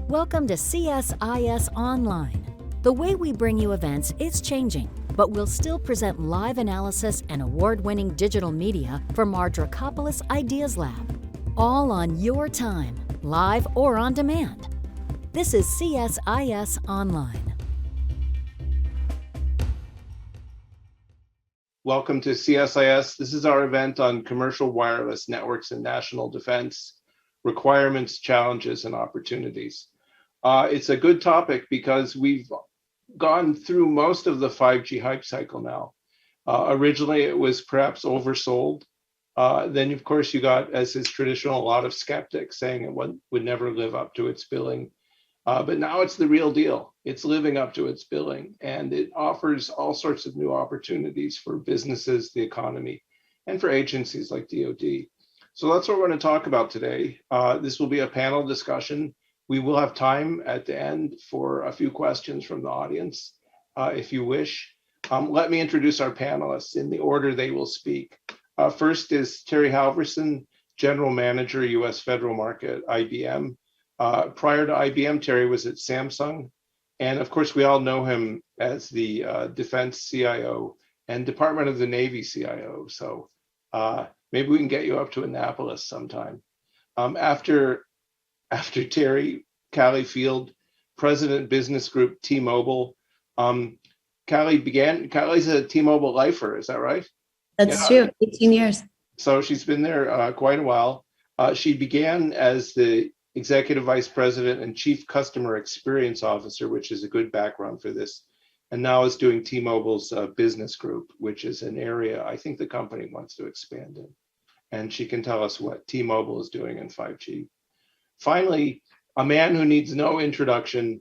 Welcome to CSIS Online. The way we bring you events is changing, but we'll still present live analysis and award-winning digital media from our Dracopolis Ideas Lab. All on your time, live or on demand. This is CSIS Online. Welcome to CSIS. This is our event on commercial wireless networks and national defense, requirements, challenges, and opportunities. It's a good topic because we've gone through most of the 5G hype cycle now. Originally, it was perhaps oversold. Then, of course, you got, as is traditional, a lot of skeptics saying it would never live up to its billing. But now it's the real deal. It's living up to its billing, and it offers all sorts of new opportunities for businesses, the economy, and for agencies like DoD. So that's what we're going to talk about today. This will be a panel discussion. We will have time at the end for a few questions from the audience, if you wish. Let me introduce our panelists in the order they will speak. First is Terry Halvorsen, General Manager, U.S. Federal Market, IBM. Prior to IBM, Terry was at Samsung. And of course, we all know him as the Defense CIO and Department of the Navy CIO. So maybe we can get you up to Annapolis sometime. After Terry, Callie Field, President Business Group T-Mobile. Callie's a T-Mobile lifer, is that right? That's true, 18 years. So she's been there quite a while. She began as the Executive Vice President and Chief Customer Experience Officer, which is a good background for this, and now is doing T-Mobile's business group, which is an area I think the company wants to expand in. And she can tell us what T-Mobile is doing in 5G. Finally, a man who needs no introduction,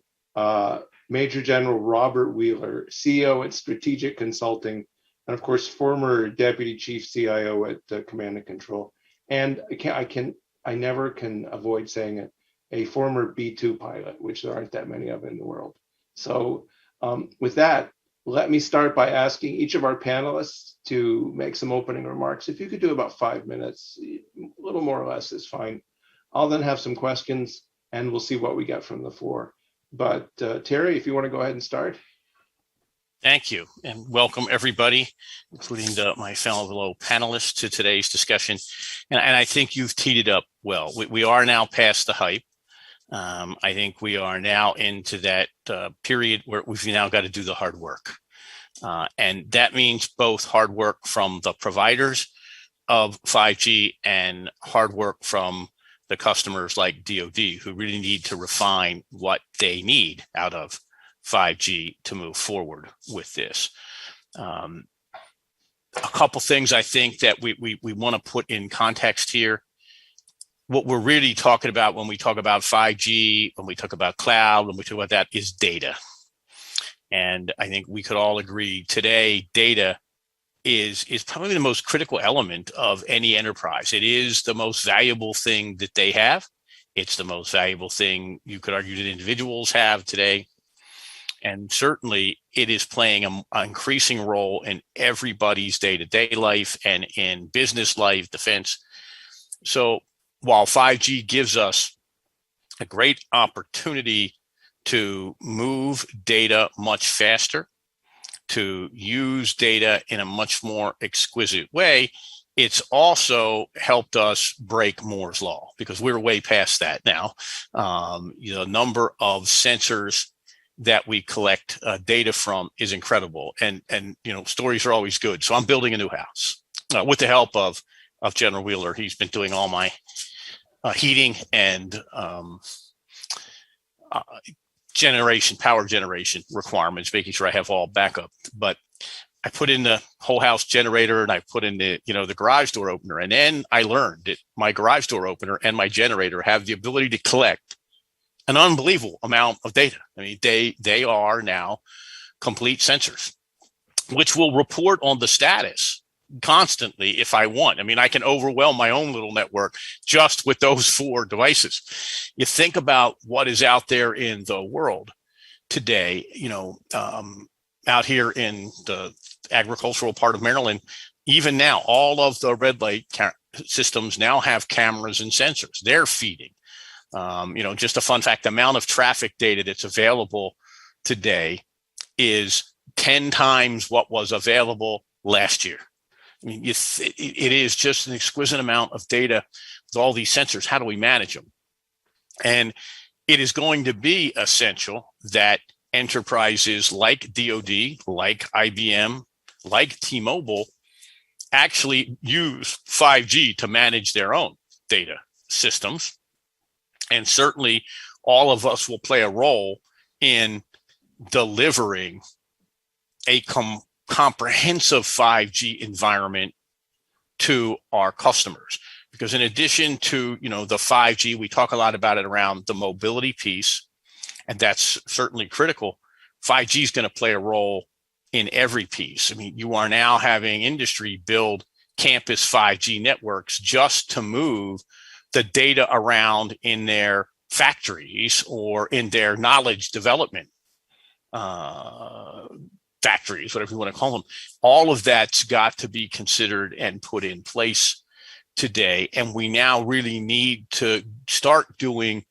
Major General Robert Wheeler, CEO at Strategic Consulting, and of course, former Deputy Chief CIO at Command and Control. And I never can avoid saying it, a former B-2 pilot, which there aren't that many of in the world. So with that, let me start by asking each of our panelists to make some opening remarks. If you could do about 5 minutes, a little more or less is fine. I'll then have some questions and we'll see what we get from the floor. But Terry, if you want to go ahead and start. Thank you, and welcome everybody, including my fellow panelists, to today's discussion. And I think you've teed it up well. We are now past the hype. I think we are now into that period where we've now got to do the hard work. And that means both hard work from the providers of 5G and hard work from the customers like DoD, who really need to refine what they need out of 5G to move forward with this. A couple things I think that we want to put in context here. What we're really talking about when we talk about 5G, when we talk about cloud, when we talk about that, is data. And I think we could all agree today, data is probably the most critical element of any enterprise. It is the most valuable thing that they have. It's the most valuable thing you could argue that individuals have today. And certainly it is playing an increasing role in everybody's day-to-day life and in business life, defense. So while 5G gives us a great opportunity to move data much faster, to use data in a much more exquisite way, it's also helped us break Moore's law, because we're way past that now. The number of sensors that we collect data from is incredible, and stories are always good. So I'm building a new house with the help of General Wheeler. He's been doing all my heating and power generation requirements, making sure I have all backup. But I put in the whole house generator, and I put in the garage door opener, and then I learned that my garage door opener and my generator have the ability to collect an unbelievable amount of data. I mean, they are now complete sensors, which will report on the status constantly if I want. I mean, I can overwhelm my own little network just with those 4 devices. You think about what is out there in the world today, out here in the agricultural part of Maryland, even now, all of the red light systems now have cameras and sensors. They're feeding Just a fun fact, the amount of traffic data that's available today is 10 times what was available last year. I mean, it is just an exquisite amount of data with all these sensors. How do we manage them? And it is going to be essential that enterprises like DoD, like IBM, like T-Mobile actually use 5G to manage their own data systems. And certainly all of us will play a role in delivering a comprehensive 5G environment to our customers. Because in addition to, the 5G, we talk a lot about it around the mobility piece, and that's certainly critical. 5G is going to play a role in every piece. I mean, you are now having industry build campus 5G networks just to move the data around in their factories or in their knowledge development factories, whatever you want to call them. All of that's got to be considered and put in place today. And we now really need to start doing,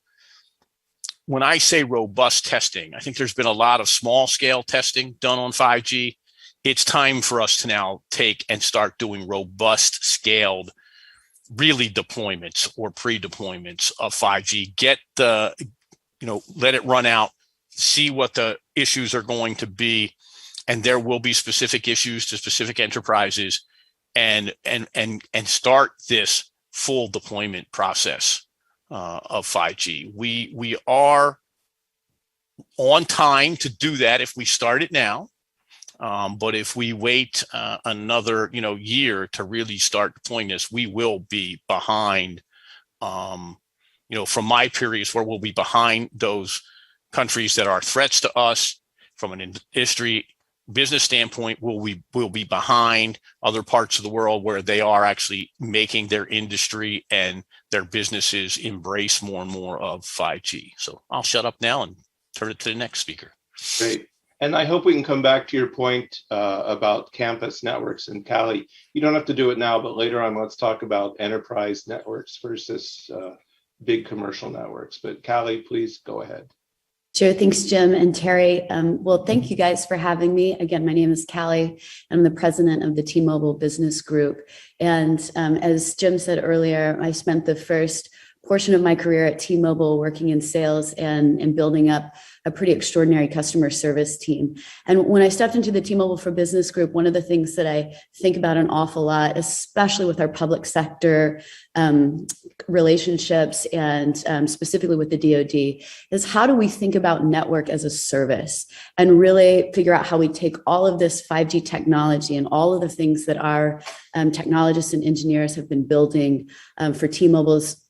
when I say robust testing, I think there's been a lot of small scale testing done on 5G. It's time for us to now take and start doing robust scaled, really deployments or pre-deployments of 5G. Let it run out, see what the issues are going to be. And there will be specific issues to specific enterprises, and start this full deployment process of 5G. We are on time to do that if we start it now. But if we wait another year to really start deploying this, we will be behind. From my periods where we'll be behind those countries that are threats to us from an industry business standpoint. We'll be behind other parts of the world where they are actually making their industry and their businesses embrace more and more of 5G. So I'll shut up now and turn it to the next speaker. Great. And I hope we can come back to your point about campus networks. And Callie, you don't have to do it now, but later on, let's talk about enterprise networks versus big commercial networks. But Callie, please go ahead. Sure. Thanks, Jim and Terry. Well, thank you guys for having me. Again, my name is Callie. I'm the president of the T-Mobile Business Group. And as Jim said earlier, I spent the first portion of my career at T-Mobile working in sales and building up a pretty extraordinary customer service team. And when I stepped into the T-Mobile for Business Group, one of the things that I think about an awful lot, especially with our public sector relationships and specifically with the DoD, is how do we think about network as a service and really figure out how we take all of this 5G technology and all of the things that our technologists and engineers have been building for T-Mobile's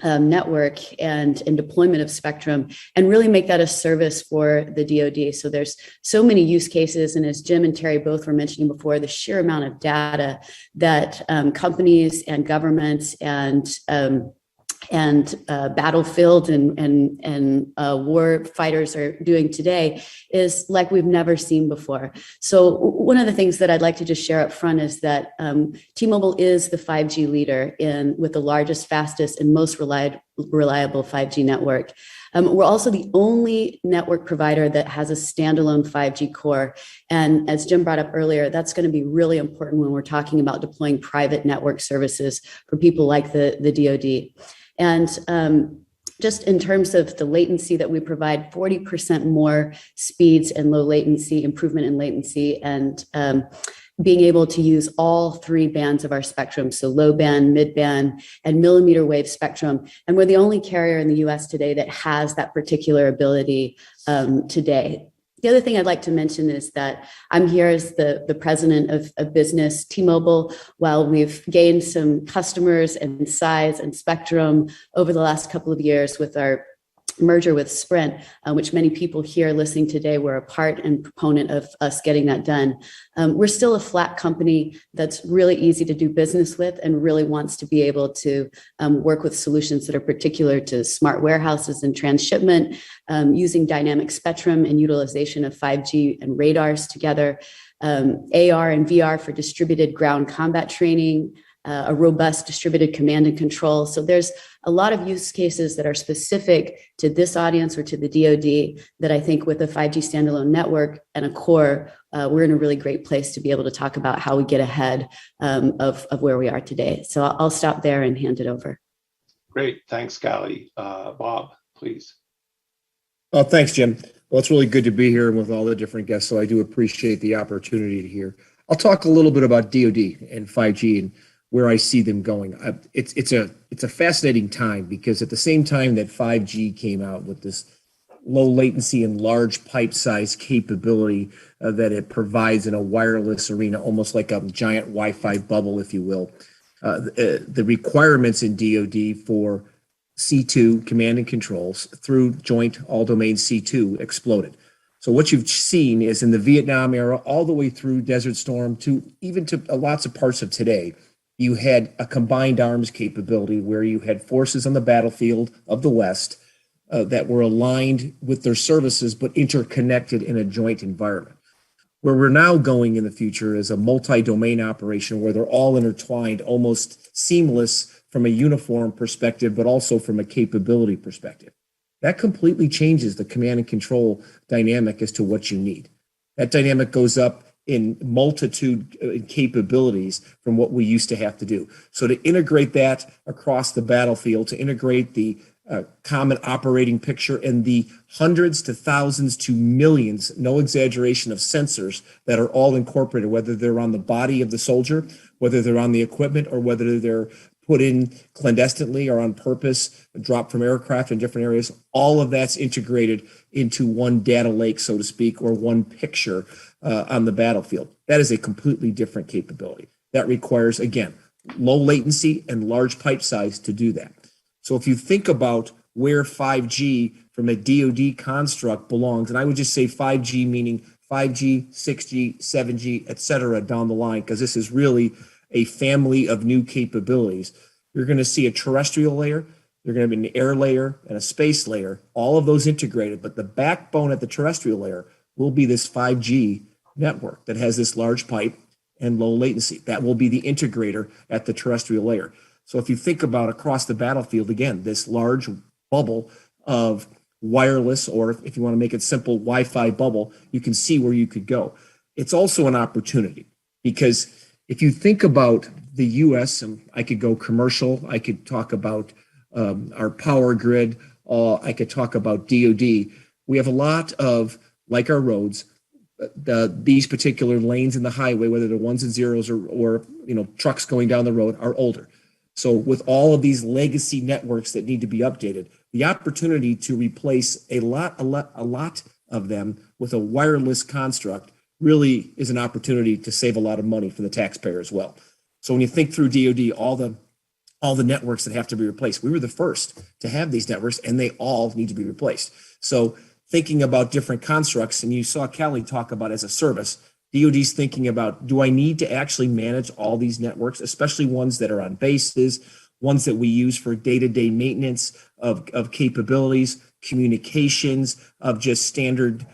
network and deployment of spectrum and really make that a service for the DoD. So there's so many use cases. And as Jim and Terry both were mentioning before, the sheer amount of data that companies and governments and battlefield and war fighters are doing today is like we've never seen before. So one of the things that I'd like to just share up front is that T-Mobile is the 5G leader with the largest, fastest, and most reliable 5G network. We're also the only network provider that has a standalone 5G core. And as Jim brought up earlier, that's going to be really important when we're talking about deploying private network services for people like the DoD. And just in terms of the latency that we provide, 40% more speeds and low latency, improvement in latency, and being able to use all three bands of our spectrum, so low band, mid band, and millimeter wave spectrum. And we're the only carrier in the US today that has that particular ability today. The other thing I'd like to mention is that I'm here as the president of business T-Mobile. While we've gained some customers and size and spectrum over the last couple of years with our merger with Sprint, which many people here listening today were a part and proponent of us getting that done. We're still a flat company that's really easy to do business with and really wants to be able to work with solutions that are particular to smart warehouses and transshipment, using dynamic spectrum and utilization of 5G and radars together, AR and VR for distributed ground combat training, a robust distributed command and control. So there's a lot of use cases that are specific to this audience or to the DoD that I think with a 5G standalone network and a core, we're in a really great place to be able to talk about how we get ahead of where we are today. So I'll stop there and hand it over. Great, thanks, Callie. Bob, please. Oh, thanks, Jim. Well, it's really good to be here with all the different guests, so I do appreciate the opportunity to hear. I'll talk a little bit about DoD and 5G and where I see them going. It's a fascinating time because at the same time that 5G came out with this low latency and large pipe size capability that it provides in a wireless arena, almost like a giant Wi-Fi bubble, if you will, the requirements in DoD for C2 command and controls through joint all domain C2 exploded. So what you've seen is in the Vietnam era, all the way through Desert Storm to even to lots of parts of today, you had a combined arms capability where you had forces on the battlefield of the West that were aligned with their services, but interconnected in a joint environment. Where we're now going in the future is a multi-domain operation where they're all intertwined, almost seamless from a uniform perspective, but also from a capability perspective. That completely changes the command and control dynamic as to what you need. That dynamic goes up in multitude capabilities from what we used to have to do. So to integrate that across the battlefield, to integrate the common operating picture and the hundreds to thousands to millions, no exaggeration, of sensors that are all incorporated, whether they're on the body of the soldier, whether they're on the equipment, or whether they're put in clandestinely or on purpose, dropped from aircraft in different areas, all of that's integrated into one data lake, so to speak, or one picture on the battlefield. That is a completely different capability. That requires, again, low latency and large pipe size to do that. So if you think about where 5G from a DoD construct belongs, and I would just say 5G meaning 5G, 6G, 7G, et cetera, down the line, because this is really a family of new capabilities. You're going to see a terrestrial layer, you're going to be an air layer and a space layer, all of those integrated, but the backbone at the terrestrial layer will be this 5G network that has this large pipe and low latency. That will be the integrator at the terrestrial layer. So if you think about across the battlefield, again, this large bubble of wireless, or if you want to make it simple, Wi-Fi bubble, you can see where you could go. It's also an opportunity because if you think about the U.S., and I could go commercial, I could talk about our power grid, I could talk about DoD. We have a lot of, like our roads, these particular lanes in the highway, whether they're ones and zeros or trucks going down the road, are older. So with all of these legacy networks that need to be updated, the opportunity to replace a lot of them with a wireless construct really is an opportunity to save a lot of money for the taxpayer as well. So when you think through DoD, all the networks that have to be replaced, we were the first to have these networks, and they all need to be replaced. So thinking about different constructs, and you saw Callie talk about as a service, DoD's thinking about, do I need to actually manage all these networks, especially ones that are on bases, ones that we use for day-to-day maintenance of capabilities, communications, of just standard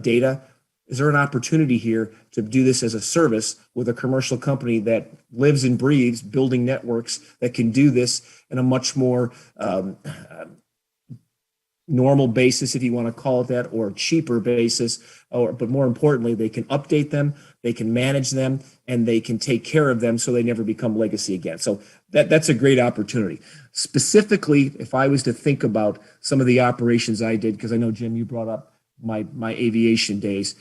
data? Is there an opportunity here to do this as a service with a commercial company that lives and breathes building networks that can do this in a much more normal basis, if you want to call it that, or cheaper basis, but more importantly, they can update them, they can manage them, and they can take care of them so they never become legacy again. So that's a great opportunity. Specifically, if I was to think about some of the operations I did, because I know, Jim, you brought up my aviation days,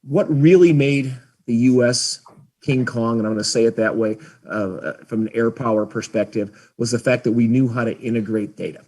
what really made the U.S. King Kong, and I'm going to say it that way, from an air power perspective, was the fact that we knew how to integrate data.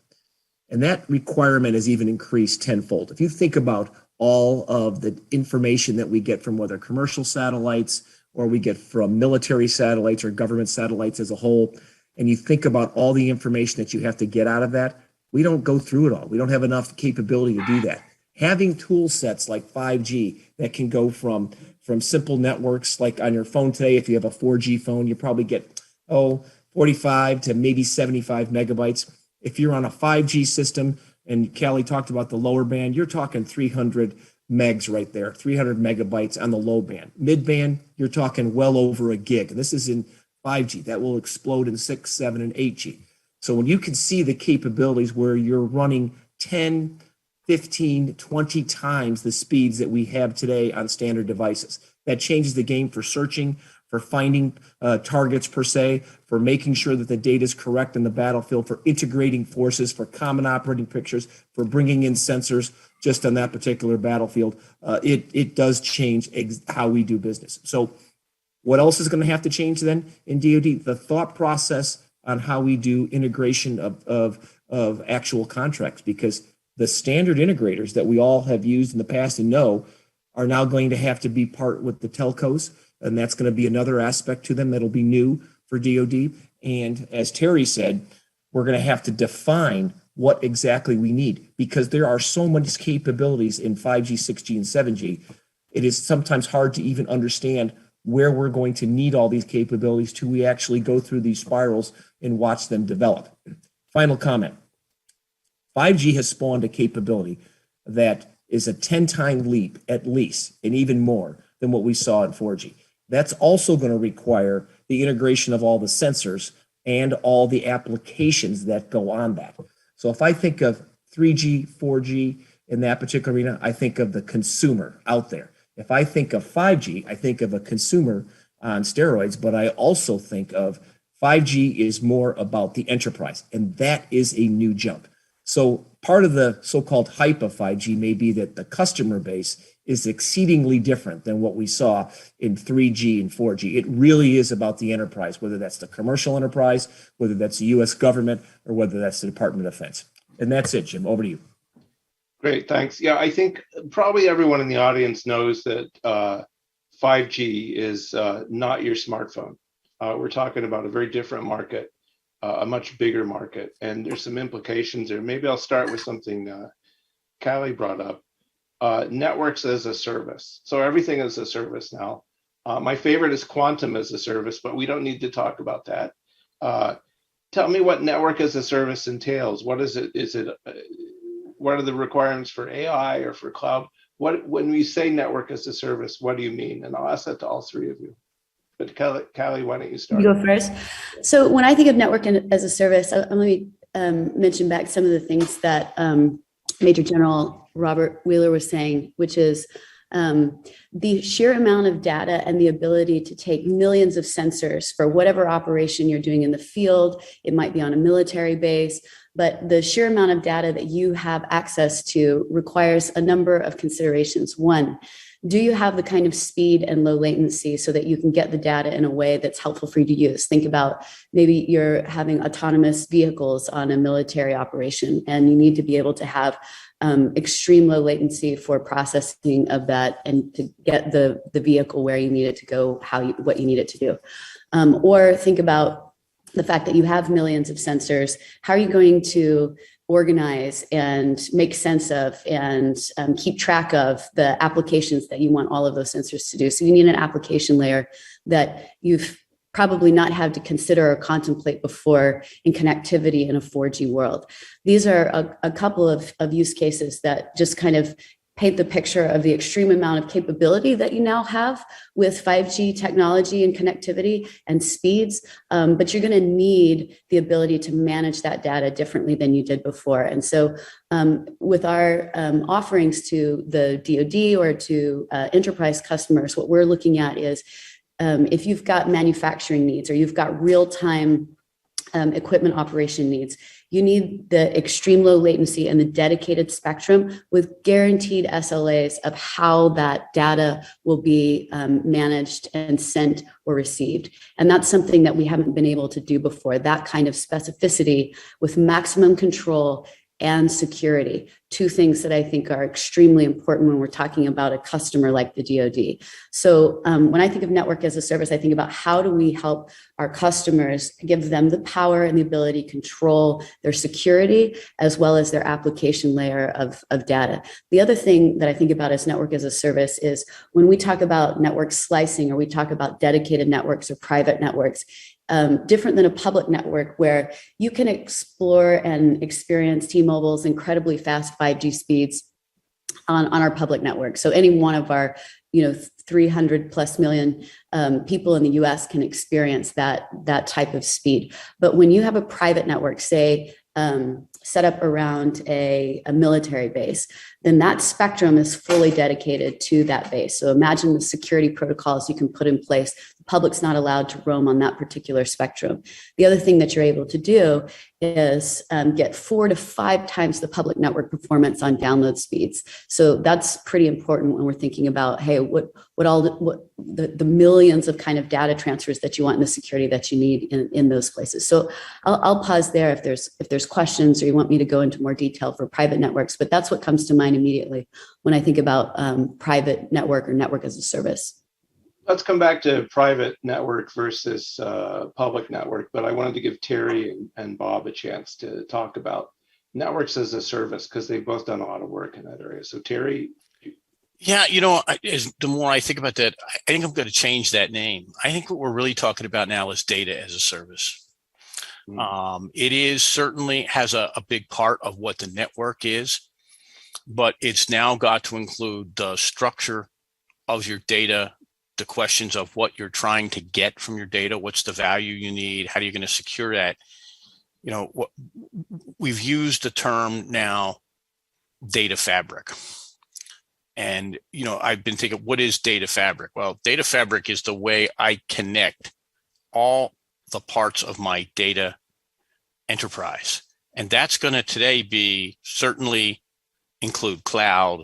And that requirement has even increased tenfold. If you think about all of the information that we get from whether commercial satellites or we get from military satellites or government satellites as a whole, and you think about all the information that you have to get out of that, we don't go through it all. We don't have enough capability to do that. Having tool sets like 5G that can go from simple networks, like on your phone today, if you have a 4G phone, you probably get 45 to maybe 75 megabytes. If you're on a 5G system, and Callie talked about the lower band, you're talking 300 megs right there, 300 megabytes on the low band. Mid band, you're talking well over a gig. And this is in 5G. That will explode in 6, 7, and 8G. So when you can see the capabilities where you're running 10, 15, 20 times the speeds that we have today on standard devices, that changes the game for searching, for finding targets per se, for making sure that the data is correct in the battlefield, for integrating forces, for common operating pictures, for bringing in sensors just on that particular battlefield. It does change how we do business. So what else is going to have to change then in DoD? The thought process on how we do integration of actual contracts, because the standard integrators that we all have used in the past and know are now going to have to be part with the telcos. And that's going to be another aspect to them that'll be new for DoD. And as Terry said, we're going to have to define what exactly we need, because there are so many capabilities in 5G, 6G, and 7G. It is sometimes hard to even understand where we're going to need all these capabilities till we actually go through these spirals and watch them develop. Final comment. 5G has spawned a capability that is a 10-time leap at least, and even more than what we saw in 4G. That's also going to require the integration of all the sensors and all the applications that go on that. So if I think of 3G, 4G in that particular arena, I think of the consumer out there. If I think of 5G, I think of a consumer on steroids, but I also think of 5G is more about the enterprise, and that is a new jump. So part of the so-called hype of 5G may be that the customer base is exceedingly different than what we saw in 3G and 4G. It really is about the enterprise, whether that's the commercial enterprise, whether that's the U.S. government, or whether that's the Department of Defense. And that's it, Jim. Over to you. Great, thanks. Yeah, I think probably everyone in the audience knows that 5G is not your smartphone. We're talking about a very different market, a much bigger market, and there's some implications there. Maybe I'll start with something Callie brought up. Networks as a service. So everything is a service now. My favorite is quantum as a service, but we don't need to talk about that. Tell me what network as a service entails. What is it? What are the requirements for AI or for cloud? When we say network as a service, what do you mean? And I'll ask that to all three of you. But Callie, why don't you start? You go first. So when I think of network as a service, let me mention back some of the things that Major General Robert Wheeler was saying, which is the sheer amount of data and the ability to take millions of sensors for whatever operation you're doing in the field. It might be on a military base, but the sheer amount of data that you have access to requires a number of considerations. One, do you have the kind of speed and low latency so that you can get the data in a way that's helpful for you to use? Think about maybe you're having autonomous vehicles on a military operation, and you need to be able to have extreme low latency for processing of that and to get the vehicle where you need it to go, what you need it to do. Or think about the fact that you have millions of sensors. How are you going to organize and make sense of and keep track of the applications that you want all of those sensors to do? So you need an application layer that you've probably not had to consider or contemplate before in connectivity in a 4G world. These are a couple of use cases that just kind of paint the picture of the extreme amount of capability that you now have with 5G technology and connectivity and speeds, but you're going to need the ability to manage that data differently than you did before. And so with our offerings to the DoD or to enterprise customers, what we're looking at is if you've got manufacturing needs or you've got real-time equipment operation needs, you need the extreme low latency and the dedicated spectrum with guaranteed SLAs of how that data will be managed and sent or received. And that's something that we haven't been able to do before, that kind of specificity with maximum control and security, two things that I think are extremely important when we're talking about a customer like the DoD. So when I think of network as a service, I think about how do we help our customers, give them the power and the ability to control their security as well as their application layer of data. The other thing that I think about as network as a service is when we talk about network slicing or we talk about dedicated networks or private networks, different than a public network where you can explore and experience T-Mobile's incredibly fast 5G speeds on our public network. So any one of our 300 plus million people in the US can experience that type of speed. But when you have a private network, say, set up around a military base, then that spectrum is fully dedicated to that base. So imagine the security protocols you can put in place. The public's not allowed to roam on that particular spectrum. The other thing that you're able to do is get 4 to 5 times the public network performance on download speeds. So that's pretty important when we're thinking about, hey, what the millions of kind of data transfers that you want and the security that you need in those places. So I'll pause there if there's questions or you want me to go into more detail for private networks, but that's what comes to mind immediately when I think about private network or network as a service. Let's come back to private network versus public network, but I wanted to give Terry and Bob a chance to talk about networks as a service because they've both done a lot of work in that area. So Terry. Yeah, the more I think about that, I think I'm going to change that name. I think what we're really talking about now is data as a service. It is certainly has a big part of what the network is, but it's now got to include the structure of your data, the questions of what you're trying to get from your data, what's the value you need, how are you going to secure that? We've used the term now, data fabric. And, I've been thinking, what is data fabric? Well, data fabric is the way I connect all the parts of my data enterprise. And that's going to today be certainly include cloud.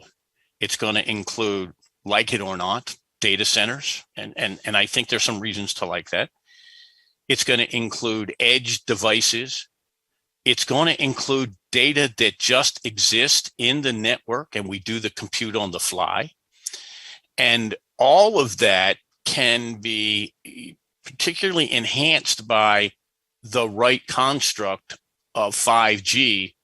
It's going to include, like it or not, data centers. And I think there's some reasons to like that. It's going to include edge devices. It's going to include data that just exists in the network and we do the compute on the fly. And all of that can be particularly enhanced by the right construct of 5G.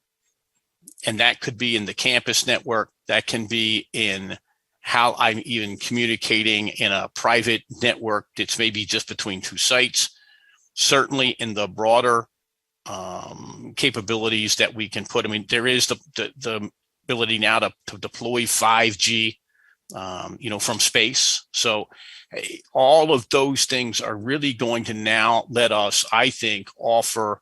And that could be in the campus network. That can be in how I'm even communicating in a private network that's maybe just between 2 sites. Certainly in the broader capabilities that we can put. I mean, there is the ability now to deploy 5G, from space. So all of those things are really going to now let us, I think, offer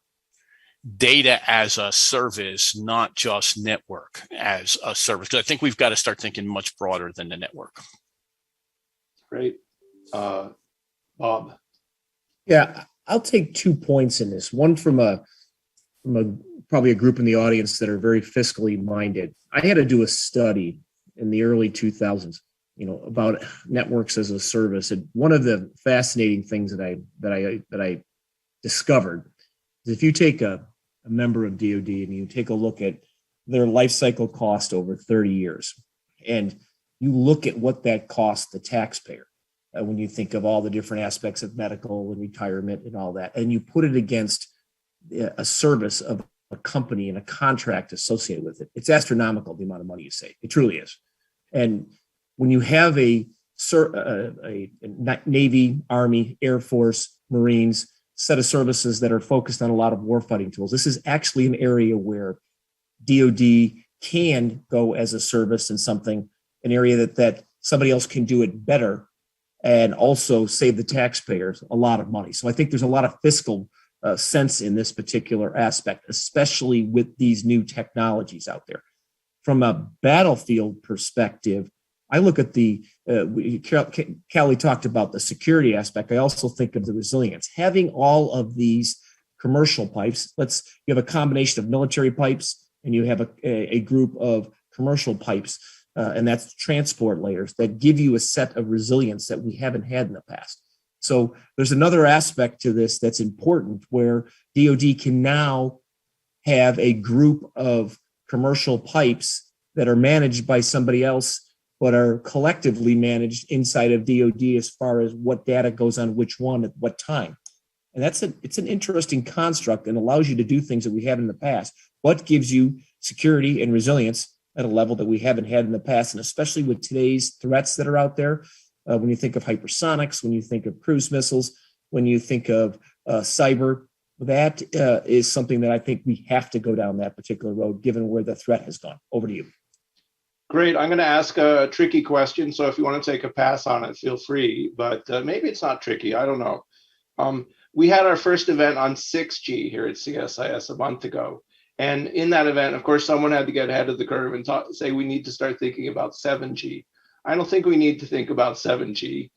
data as a service, not just network as a service. Because I think we've got to start thinking much broader than the network. Great. Bob. Yeah, I'll take 2 points in this. One from probably a group in the audience that are very fiscally minded. I had to do a study in the early 2000s, about networks as a service. And one of the fascinating things that I discovered is if you take a member of DoD and you take a look at their life cycle cost over 30 years, and you look at what that costs the taxpayer, when you think of all the different aspects of medical and retirement and all that, and you put it against a service of a company and a contract associated with it, it's astronomical the amount of money you save. It truly is. And when you have a Navy, Army, Air Force, Marines set of services that are focused on a lot of warfighting tools, this is actually an area where DoD can go as a service and an area that somebody else can do it better and also save the taxpayers a lot of money. So I think there's a lot of fiscal sense in this particular aspect, especially with these new technologies out there. From a battlefield perspective, I look at Callie talked about the security aspect. I also think of the resilience. Having all of these commercial pipes, you have a combination of military pipes and you have a group of commercial pipes, and that's transport layers that give you a set of resilience that we haven't had in the past. So there's another aspect to this that's important where DoD can now have a group of commercial pipes that are managed by somebody else, but are collectively managed inside of DoD as far as what data goes on which one at what time. And it's an interesting construct and allows you to do things that we haven't in the past. What gives you security and resilience at a level that we haven't had in the past, and especially with today's threats that are out there. When you think of hypersonics, when you think of cruise missiles, when you think of cyber, that is something that I think we have to go down that particular road, given where the threat has gone. Over to you. Great. I'm going to ask a tricky question. So if you want to take a pass on it, feel free. But maybe it's not tricky. I don't know. We had our first event on 6G here at CSIS a month ago. And in that event, of course, someone had to get ahead of the curve and say we need to start thinking about 7G. I don't think we need to think about 7G.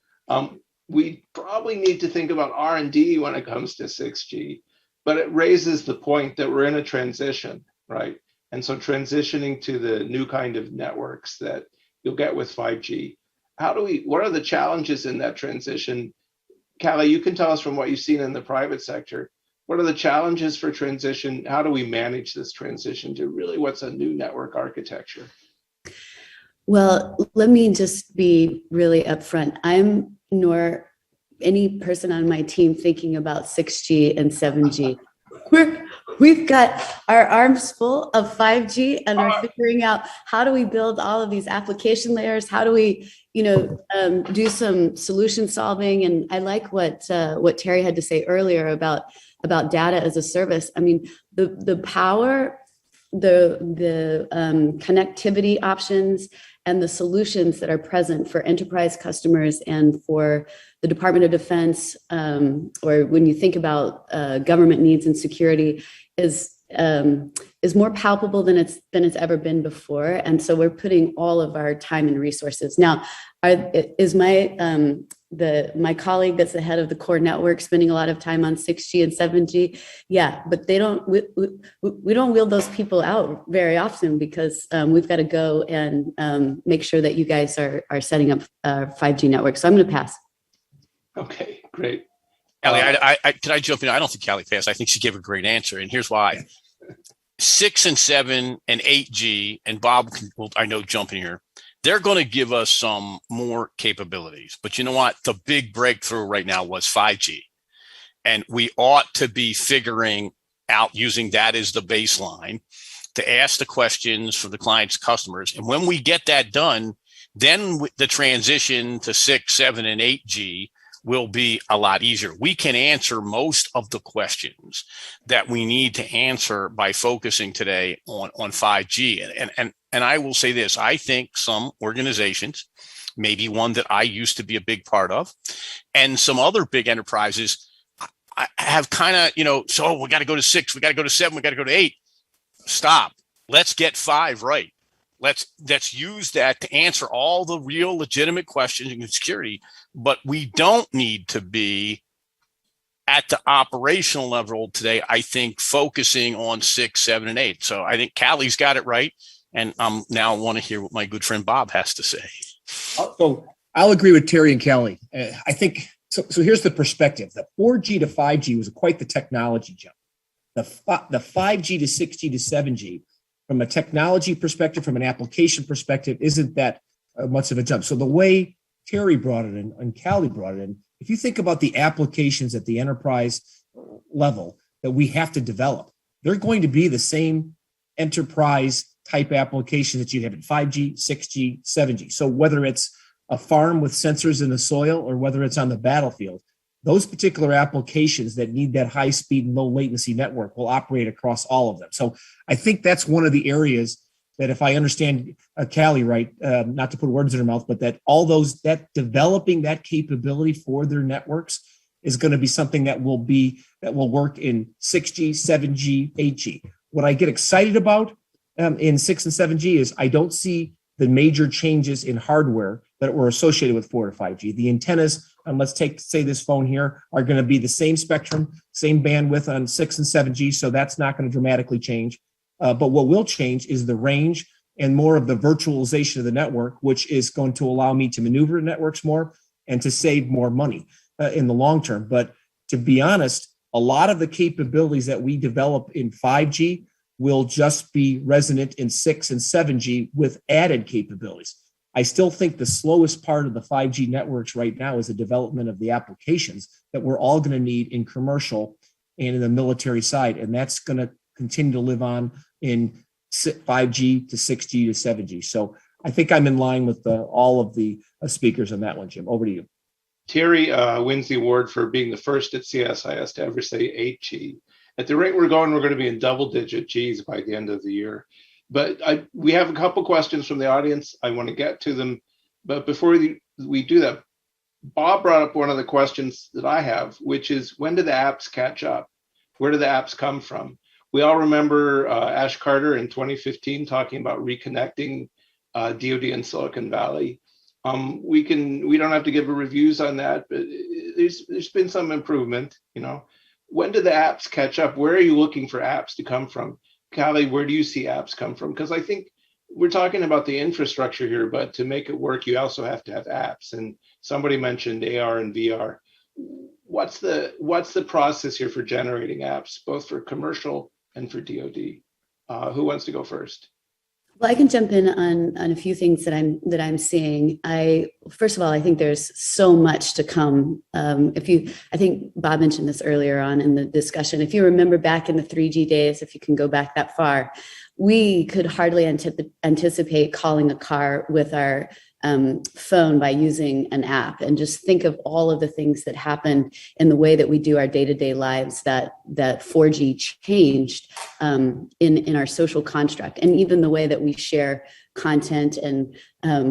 We probably need to think about R&D when it comes to 6G. But it raises the point that we're in a transition, right? And so transitioning to the new kind of networks that you'll get with 5G, what are the challenges in that transition? Callie, you can tell us from what you've seen in the private sector, what are the challenges for transition? How do we manage this transition to really what's a new network architecture? Well, let me just be really upfront. I'm nor any person on my team thinking about 6G and 7G. We've got our arms full of 5G and we're figuring out how do we build all of these application layers? How do we, do some solution solving? And I like what Terry had to say earlier about data as a service. I mean, the power, the connectivity options and the solutions that are present for enterprise customers and for the Department of Defense, or when you think about government needs and security, is more palpable than it's ever been before. And so we're putting all of our time and resources. Now, is my colleague that's the head of the core network spending a lot of time on 6G and 7G? Yeah, but we don't wheel those people out very often because we've got to go and make sure that you guys are setting up 5G networks. So I'm going to pass. Okay, great. Callie, can I jump in? I don't think Callie passed. I think she gave a great answer, and here's why. 6 and 7 and 8G, and Bob will, I know, jump in here. They're going to give us some more capabilities. But you know what? The big breakthrough right now was 5G. And we ought to be figuring out using that as the baseline to ask the questions for the client's customers. And when we get that done, then the transition to 6, 7, and 8G will be a lot easier. We can answer most of the questions that we need to answer by focusing today on 5G. And I will say this, I think some organizations, maybe one that I used to be a big part of, and some other big enterprises have kind of, so we got to go to 6, we got to go to 7, we got to go to 8. Stop. Let's get 5 right. Let's use that to answer all the real legitimate questions in security, but we don't need to be at the operational level today, I think, focusing on 6, 7, and 8. So I think Callie's got it right. And now want to hear what my good friend Bob has to say. So I'll agree with Terry and Callie. I think, so here's the perspective. The 4G to 5G was quite the technology jump. The 5G to 6G to 7G, from a technology perspective, from an application perspective, isn't that much of a jump. So the way Terry brought it in and Callie brought it in, if you think about the applications at the enterprise level that we have to develop, they're going to be the same enterprise type applications that you have in 5G, 6G, 7G. So whether it's a farm with sensors in the soil or whether it's on the battlefield, those particular applications that need that high speed and low latency network will operate across all of them. So I think that's one of the areas that, if I understand Callie right, not to put words in her mouth, but that that developing that capability for their networks is going to be something that will work in 6G, 7G, 8G. What I get excited about in 6 and 7G is I don't see the major changes in hardware that were associated with 4 to 5G. The antennas, let's say this phone here, are going to be the same spectrum, same bandwidth on 6 and 7G, so that's not going to dramatically change. But what will change is the range and more of the virtualization of the network, which is going to allow me to maneuver networks more and to save more money in the long term. But to be honest, a lot of the capabilities that we develop in 5G will just be resonant in 6 and 7G with added capabilities. I still think the slowest part of the 5G networks right now is the development of the applications that we're all going to need in commercial and in the military side. And that's going to continue to live on in 5G to 6G to 7G. So I think I'm in line with all of the speakers on that one, Jim. Over to you. Terry wins the award for being the first at CSIS to ever say 8G. At the rate we're going to be in double-digit Gs by the end of the year. But we have a couple questions from the audience. I want to get to them. But before we do that, Bob brought up one of the questions that I have, which is, when do the apps catch up? Where do the apps come from? We all remember Ash Carter in 2015 talking about reconnecting DoD and Silicon Valley. We don't have to give reviews on that, but there's been some improvement. When do the apps catch up? Where are you looking for apps to come from? Callie, where do you see apps come from? Because I think we're talking about the infrastructure here, but to make it work, you also have to have apps. And somebody mentioned AR and VR. What's the process here for generating apps, both for commercial and for DoD? Who wants to go first? Well, I can jump in on a few things that I'm seeing. First of all, I think there's so much to come. I think Bob mentioned this earlier on in the discussion. If you remember back in the 3G days, if you can go back that far, we could hardly anticipate calling a car with our phone by using an app, and just think of all of the things that happened in the way that we do our day-to-day lives that 4G changed in our social construct, and even the way that we share content. And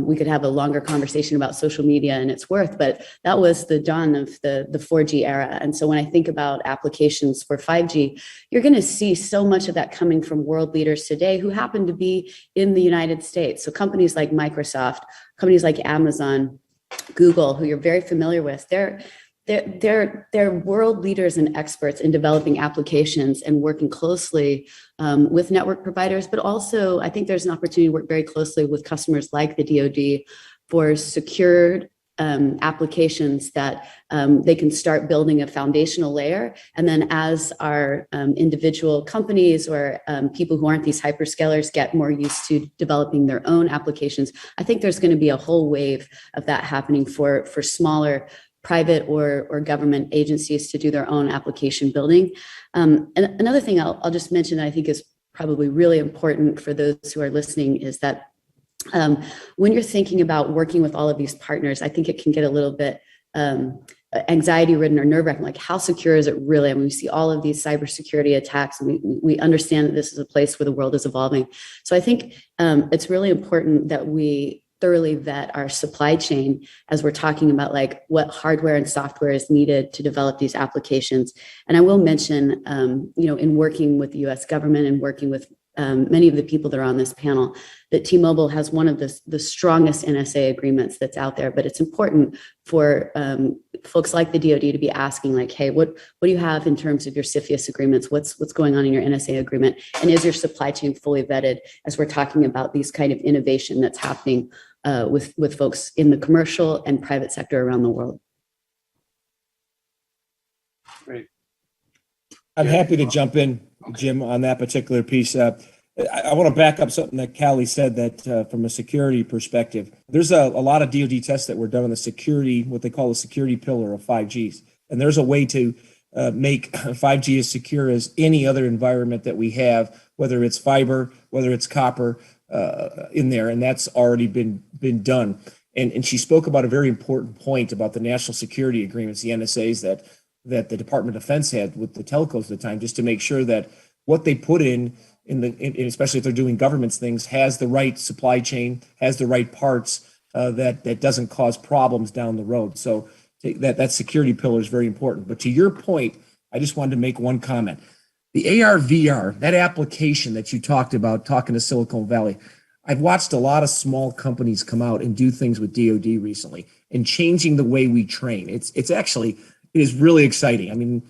we could have a longer conversation about social media and its worth, but that was the dawn of the 4G era. And so when I think about applications for 5G, you're going to see so much of that coming from world leaders today who happen to be in the United States. So companies like Microsoft, companies like Amazon, Google, who you're very familiar with, they're world leaders and experts in developing applications and working closely with network providers, but also I think there's an opportunity to work very closely with customers like the DoD for secured applications that they can start building a foundational layer. And then as our individual companies or people who aren't these hyperscalers get more used to developing their own applications, I think there's going to be a whole wave of that happening for smaller private or government agencies to do their own application building. And another thing I'll just mention that I think is probably really important for those who are listening is that when you're thinking about working with all of these partners, I think it can get a little bit anxiety ridden or nerve wracking. Like, how secure is it really? I mean, we see all of these cybersecurity attacks, and we understand that this is a place where the world is evolving. So I think it's really important that we thoroughly vet our supply chain as we're talking about like what hardware and software is needed to develop these applications. And I will mention, in working with the U.S. government and working with many of the people that are on this panel, that T-Mobile has one of the strongest NSA agreements that's out there. But it's important for folks like the DoD to be asking, like, hey, what do you have in terms of your CFIUS agreements? What's going on in your NSA agreement? And is your supply chain fully vetted as we're talking about these kind of innovation that's happening with folks in the commercial and private sector around the world? Great. I'm happy to jump in, Jim, on that particular piece. I want to back up something that Callie said, that from a security perspective, there's a lot of DoD tests that were done on the security, what they call the security pillar of 5Gs. And there's a way to make 5G as secure as any other environment that we have, whether it's fiber, whether it's copper in there. And that's already been done. And she spoke about a very important point about the national security agreements, the NSAs that the Department of Defense had with the telcos at the time, just to make sure that what they put in especially if they're doing government's things, has the right supply chain, has the right parts that doesn't cause problems down the road. So that security pillar is very important. But to your point, I just wanted to make one comment. The AR/VR, that application that you talked about, talking to Silicon Valley, I've watched a lot of small companies come out and do things with DoD recently and changing the way we train. It is really exciting. I mean,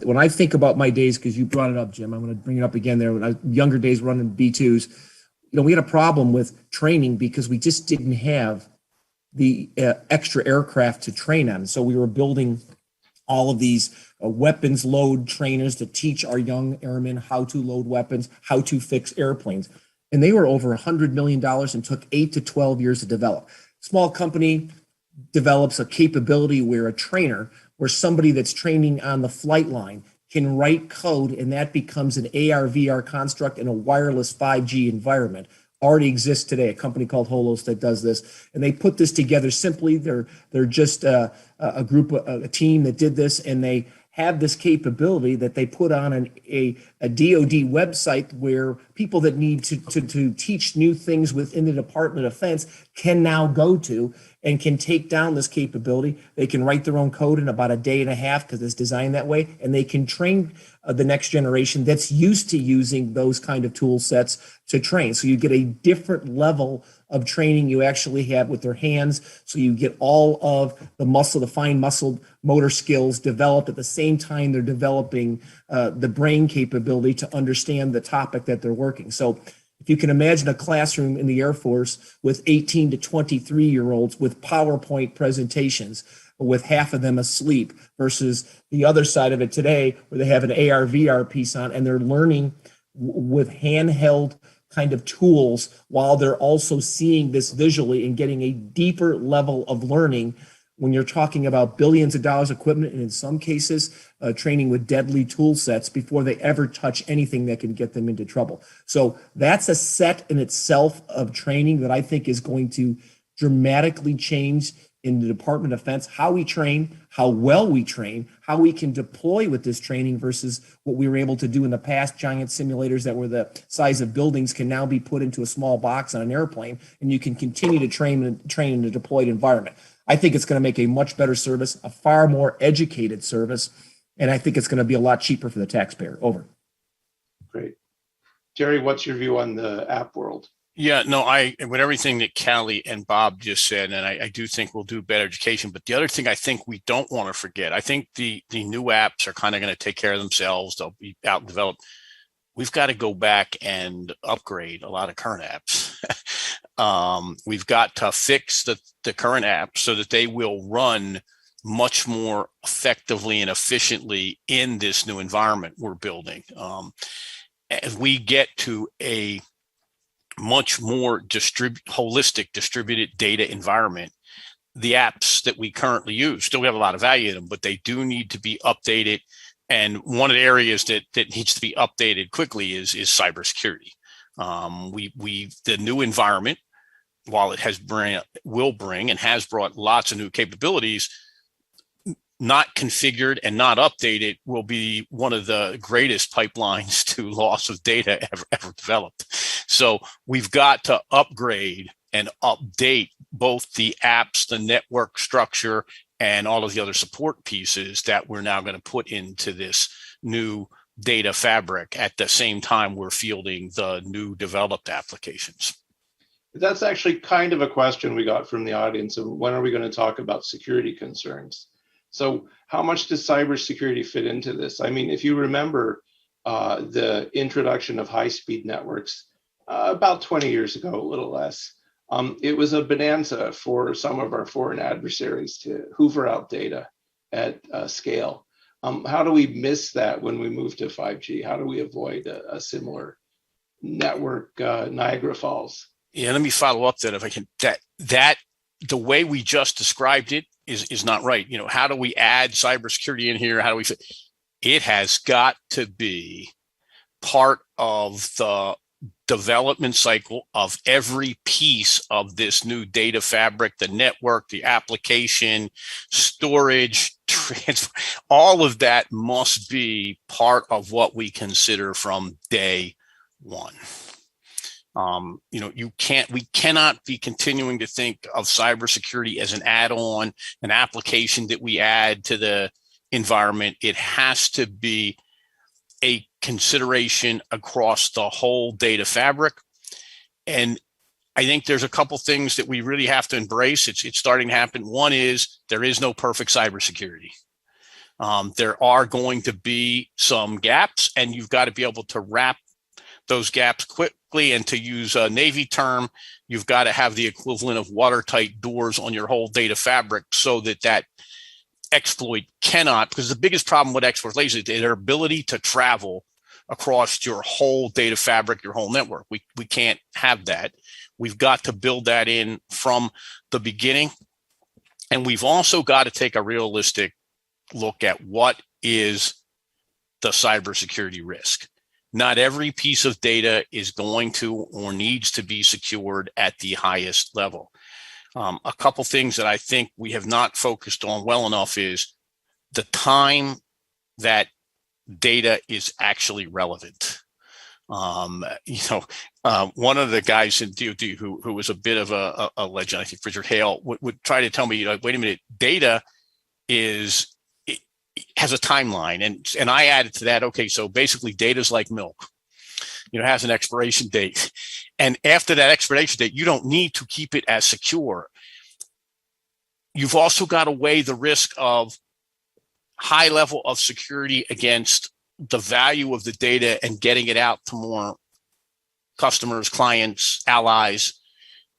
when I think about my days, because you brought it up, Jim, I'm going to bring it up again there. When I younger days running B2s, we had a problem with training because we just didn't have the extra aircraft to train on. So we were building all of these weapons load trainers to teach our young airmen how to load weapons, how to fix airplanes. And they were over $100 million and took 8 to 12 years to develop. Small company develops a capability where somebody that's training on the flight line can write code, and that becomes an AR/VR construct in a wireless 5G environment. Already exists today, a company called Holos that does this, and they put this together simply. They're just a team that did this, and they have this capability that they put on a DoD website where people that need to teach new things within the Department of Defense can now go to and can take down this capability. They can write their own code in about a day and a half because it's designed that way, and they can train the next generation that's used to using those kind of tool sets to train. So you get a different level of training you actually have with their hands. So you get all of the fine muscle motor skills developed at the same time they're developing the brain capability to understand the topic that they're working. So if you can imagine a classroom in the Air Force with 18 to 23-year-olds with PowerPoint presentations, with half of them asleep, versus the other side of it today where they have an AR/VR piece on and they're learning with handheld kind of tools while they're also seeing this visually and getting a deeper level of learning when you're talking about billions of dollars equipment, and in some cases training with deadly tool sets before they ever touch anything that can get them into trouble. So that's a set in itself of training that I think is going to dramatically change in the Department of Defense, how we train, how well we train, how we can deploy with this training versus what we were able to do in the past. Giant simulators that were the size of buildings can now be put into a small box on an airplane, and you can continue to train in a deployed environment. I think it's going to make a much better service, a far more educated service, and I think it's going to be a lot cheaper for the taxpayer. Over. Great. Terry, what's your view on the app world? Yeah, no, with everything that Callie and Bob just said, and I do think we'll do better education. But the other thing I think we don't want to forget, I think the new apps are kind of going to take care of themselves. They'll be out and developed. We've got to go back and upgrade a lot of current apps. We've got to fix the current apps so that they will run much more effectively and efficiently in this new environment we're building. As we get to a much more holistic distributed data environment, the apps that we currently use still have a lot of value in them, but they do need to be updated. And one of the areas that needs to be updated quickly is cybersecurity. The new environment, while it will bring and has brought lots of new capabilities, not configured and not updated will be one of the greatest pipelines to loss of data ever developed. So we've got to upgrade and update both the apps, the network structure, and all of the other support pieces that we're now going to put into this new data fabric at the same time we're fielding the new developed applications. That's actually kind of a question we got from the audience of when are we going to talk about security concerns? So how much does cybersecurity fit into this? I mean, if you remember the introduction of high-speed networks about 20 years ago, a little less, it was a bonanza for some of our foreign adversaries to hoover out data at scale. How do we miss that when we move to 5G? How do we avoid a similar network Niagara Falls? Yeah, let me follow up that if I can. That the way we just described it is not right. You know, how do we add cybersecurity in here? How do we fit? It has got to be part of the development cycle of every piece of this new data fabric, the network, the application, storage, transfer. All of that must be part of what we consider from day one. We cannot be continuing to think of cybersecurity as an add-on, an application that we add to the environment. It has to be a consideration across the whole data fabric. And I think there's a couple things that we really have to embrace. It's starting to happen. One is there is no perfect cybersecurity. There are going to be some gaps, and you've got to be able to wrap those gaps quickly. And to use a Navy term, you've got to have the equivalent of watertight doors on your whole data fabric so that exploit cannot, because the biggest problem with exploits is their ability to travel across your whole data fabric, your whole network. We can't have that. We've got to build that in from the beginning. And we've also got to take a realistic look at what is the cybersecurity risk. Not every piece of data is going to or needs to be secured at the highest level. A couple things that I think we have not focused on well enough is the time that data is actually relevant. One of the guys in DoD who was a bit of a legend, I think Richard Hale, would try to tell me, wait a minute, data has a timeline, and I added to that. Okay, so basically, data is like milk. It has an expiration date, and after that expiration date, you don't need to keep it as secure. You've also got to weigh the risk of high level of security against the value of the data and getting it out to more customers, clients, allies.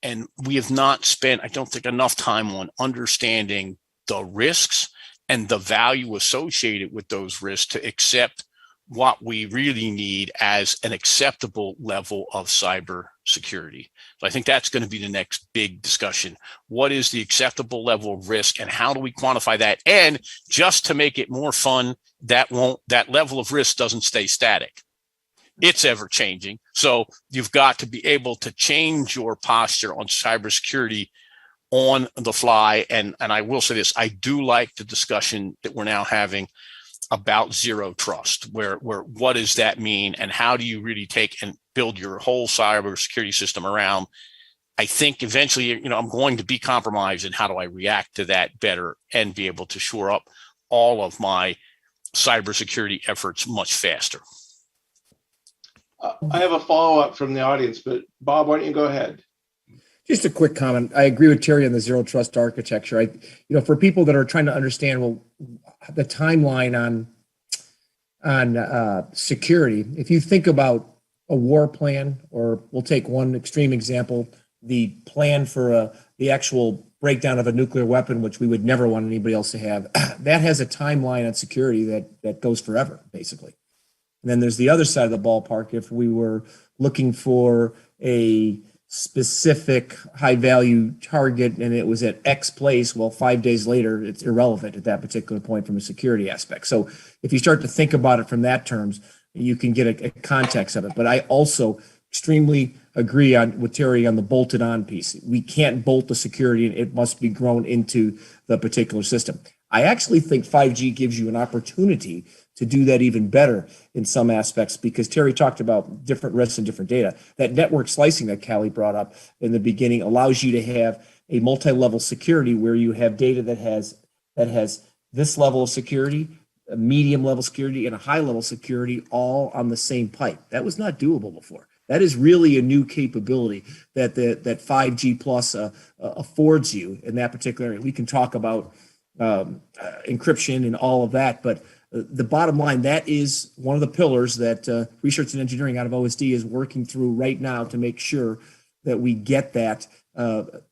And we have not spent, I don't think, enough time on understanding the risks and the value associated with those risks to accept what we really need as an acceptable level of cyber security. So I think that's going to be the next big discussion. What is the acceptable level of risk and how do we quantify that? And just to make it more fun, that level of risk doesn't stay static. It's ever changing. So you've got to be able to change your posture on cybersecurity on the fly. And I will say this, I do like the discussion that we're now having about zero trust, where what does that mean and how do you really take and build your whole cybersecurity system around? I think eventually, I'm going to be compromised, and how do I react to that better and be able to shore up all of my cybersecurity efforts much faster? I have a follow-up from the audience, but Bob, why don't you go ahead? Just a quick comment. I agree with Terry on the zero trust architecture. For people that are trying to understand, the timeline on security, if you think about a war plan, or we'll take one extreme example, the plan for the actual breakdown of a nuclear weapon, which we would never want anybody else to have, that has a timeline on security that goes forever, basically. And then there's the other side of the ballpark. If we were looking for a specific high value target and it was at X place, well, 5 days later, it's irrelevant at that particular point from a security aspect. So if you start to think about it from that terms, you can get a context of it. But I also extremely agree with Terry on the bolted on piece. We can't bolt the security, and it must be grown into the particular system. I actually think 5G gives you an opportunity to do that even better in some aspects, because Terry talked about different risks and different data. That network slicing that Callie brought up in the beginning allows you to have a multi-level security where you have data that has this level of security, a medium level security, and a high level security all on the same pipe. That was not doable before. That is really a new capability that 5G plus affords you in that particular area. We can talk about encryption and all of that, but the bottom line, that is one of the pillars that research and engineering out of OSD is working through right now to make sure that we get that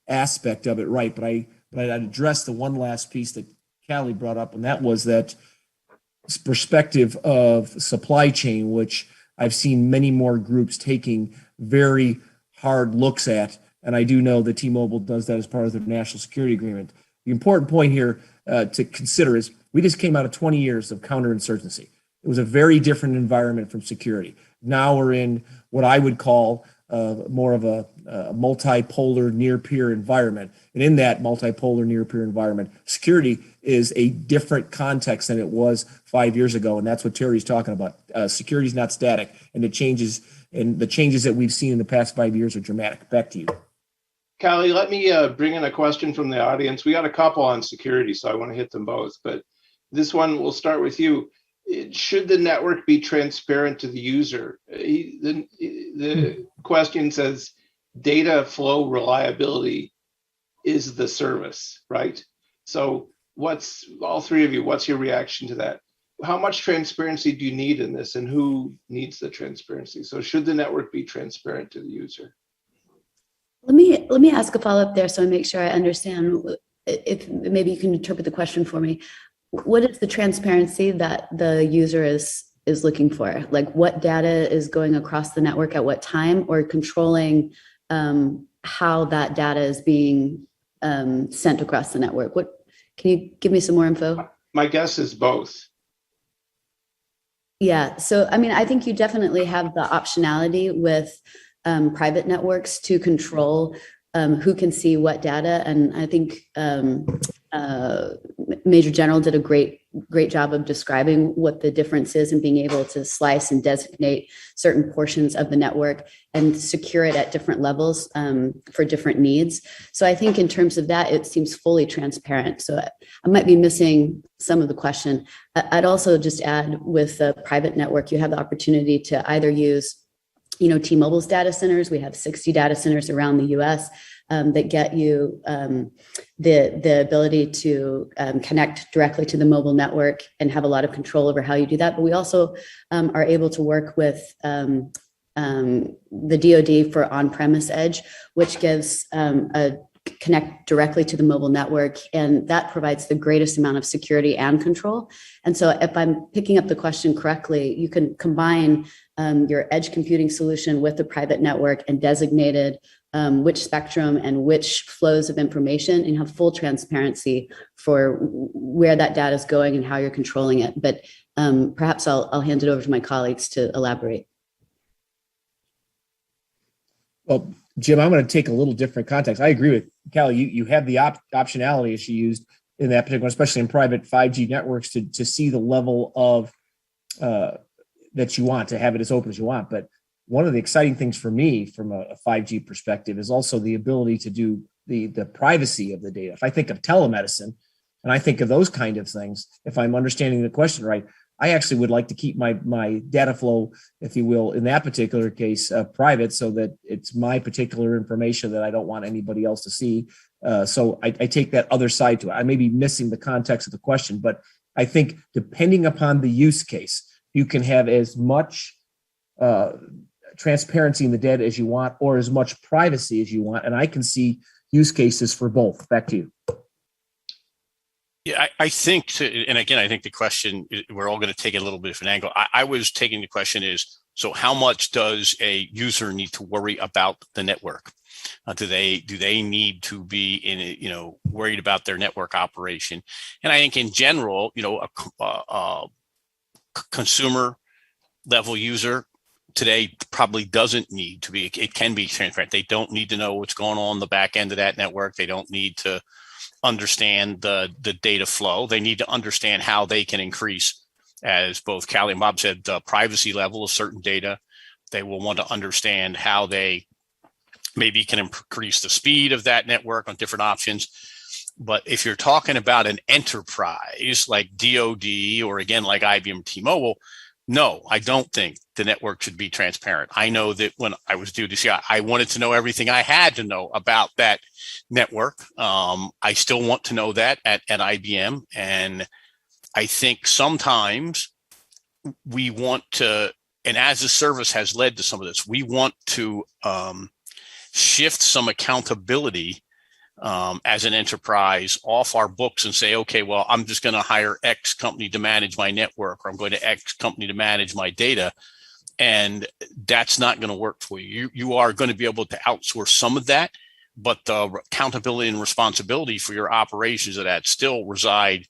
aspect of it right. But I'd address the one last piece that Callie brought up, and that was that perspective of supply chain, which I've seen many more groups taking very hard looks at. And I do know that T-Mobile does that as part of their national security agreement. The important point here to consider is we just came out of 20 years of counterinsurgency. It was a very different environment from security. Now we're in what I would call more of a multipolar near-peer environment. And in that multipolar near-peer environment, security is a different context than it was 5 years ago. And that's what Terry's talking about. Security is not static, and the changes that we've seen in the past 5 years are dramatic. Back to you. Callie, let me bring in a question from the audience. We got a couple on security, so I want to hit them both. But this one, we'll start with you. Should the network be transparent to the user? The question says, data flow reliability is the service, right? So all three of you, what's your reaction to that? How much transparency do you need in this, and who needs the transparency? So should the network be transparent to the user? Let me ask a follow-up there so I make sure I understand. If maybe you can interpret the question for me. What is the transparency that the user is looking for? Like, what data is going across the network at what time, or controlling how that data is being sent across the network? Can you give me some more info? My guess is both. Yeah, so I mean, I think you definitely have the optionality with private networks to control who can see what data. And I think Major General did a great job of describing what the difference is in being able to slice and designate certain portions of the network and secure it at different levels for different needs. So I think in terms of that, it seems fully transparent. So I might be missing some of the question. I'd also just add, with the private network, you have the opportunity to either use, T-Mobile's data centers. We have 60 data centers around the US that get you the ability to connect directly to the mobile network and have a lot of control over how you do that. But we also are able to work with the DoD for on-premise edge, which gives a connect directly to the mobile network, and that provides the greatest amount of security and control. And so if I'm picking up the question correctly, you can combine your edge computing solution with the private network and designated which spectrum and which flows of information, and have full transparency for where that data is going and how you're controlling it. But perhaps I'll hand it over to my colleagues to elaborate. Well, Jim, I'm going to take a little different context. I agree with Callie. You have the optionality, as she used in that particular, especially in private 5G networks, to see the level of that you want, to have it as open as you want. But one of the exciting things for me from a 5G perspective is also the ability to do the privacy of the data. If I think of telemedicine and I think of those kind of things, if I'm understanding the question right, I actually would like to keep my data flow, if you will, in that particular case, private, so that it's my particular information that I don't want anybody else to see. So I take that other side to it. I may be missing the context of the question, but I think depending upon the use case, you can have as much transparency in the data as you want, or as much privacy as you want. And I can see use cases for both. Back to you. Yeah, I think, and again, I think the question, we're all going to take a little bit of an angle. I was taking the question is, so how much does a user need to worry about the network? Do they need to be worried about their network operation? And I think in general, a consumer level user today probably doesn't need to be. It can be transparent. They don't need to know what's going on the back end of that network. They don't need to understand the data flow. They need to understand how they can increase, as both Callie and Bob said, the privacy level of certain data. They will want to understand how they maybe can increase the speed of that network on different options. But if you're talking about an enterprise like DoD, or again, like IBM T-Mobile, no, I don't think the network should be transparent. I know that when I was due DCIO, I wanted to know everything I had to know about that network. I still want to know that at IBM. And I think sometimes we want to, and as the service has led to some of this, we want to shift some accountability as an enterprise off our books and say, okay, well, I'm just going to hire X company to manage my network, or I'm going to X company to manage my data. And that's not going to work for you. You are going to be able to outsource some of that, but the accountability and responsibility for your operations of that still reside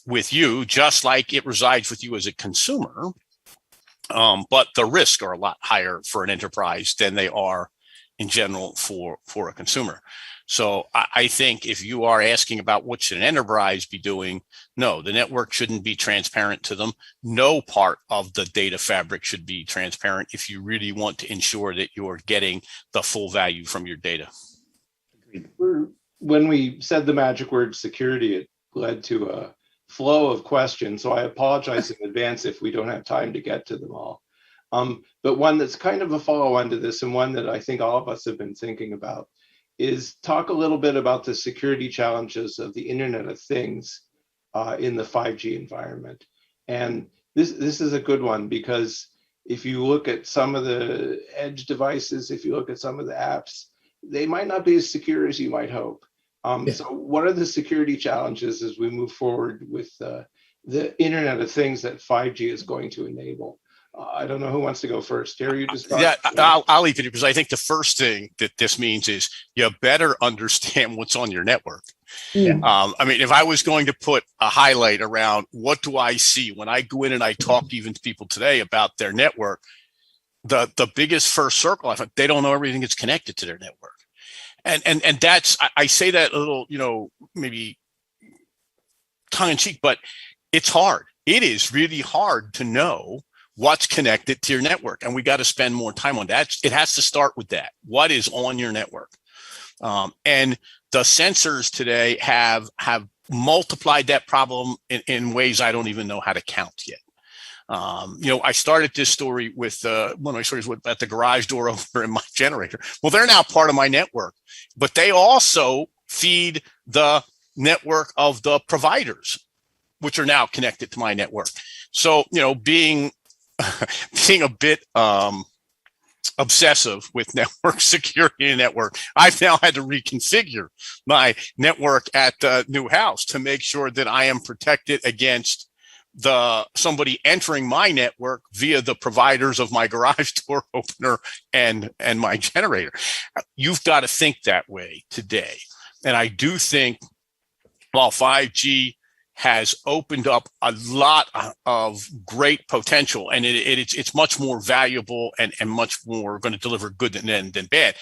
with you, just like it resides with you as a consumer. But the risks are a lot higher for an enterprise than they are in general for a consumer. So I think if you are asking about what should an enterprise be doing, no, the network shouldn't be transparent to them. No part of the data fabric should be transparent if you really want to ensure that you're getting the full value from your data. When we said the magic word security, it led to a flow of questions. So I apologize in advance if we don't have time to get to them all. But one that's kind of a follow-on to this, and one that I think all of us have been thinking about, is talk a little bit about the security challenges of the Internet of Things in the 5G environment. And this is a good one, because if you look at some of the edge devices, if you look at some of the apps, they might not be as secure as you might hope. So what are the security challenges as we move forward with the Internet of Things that 5G is going to enable? I don't know who wants to go first. Terry, you just I'll leave it, because I think the first thing that this means is you better understand what's on your network. Yeah. I mean, if I was going to put a highlight around what do I see when I go in and I talk even to people today about their network, the biggest first circle, I thought they don't know everything that's connected to their network. And that's, I say that a little, maybe tongue in cheek, but it's hard. It is really hard to know what's connected to your network. And we got to spend more time on that. It has to start with that. What is on your network? And the sensors today have multiplied that problem in ways I don't even know how to count yet. I started this story with one of my stories at the garage door over in my generator. Well, they're now part of my network, but they also feed the network of the providers, which are now connected to my network. So, being a bit obsessive with network security and network, I've now had to reconfigure my network at the new house to make sure that I am protected against somebody entering my network via the providers of my garage door opener and my generator. You've got to think that way today. And I do think while 5G has opened up a lot of great potential, and it's much more valuable and much more going to deliver good than bad,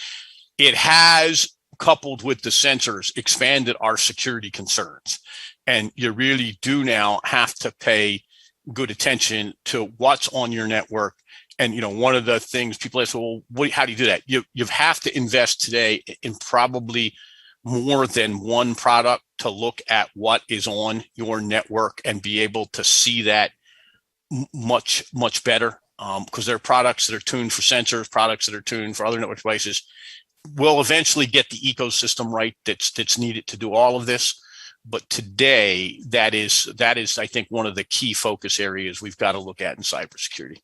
it has, coupled with the sensors, expanded our security concerns. And you really do now have to pay good attention to what's on your network. And, one of the things people ask, well, how do you do that? You have to invest today in probably more than one product to look at what is on your network and be able to see that much, much better. Because there are products that are tuned for sensors, products that are tuned for other network devices. We'll eventually get the ecosystem right that's needed to do all of this. But today, that is, I think, one of the key focus areas we've got to look at in cybersecurity.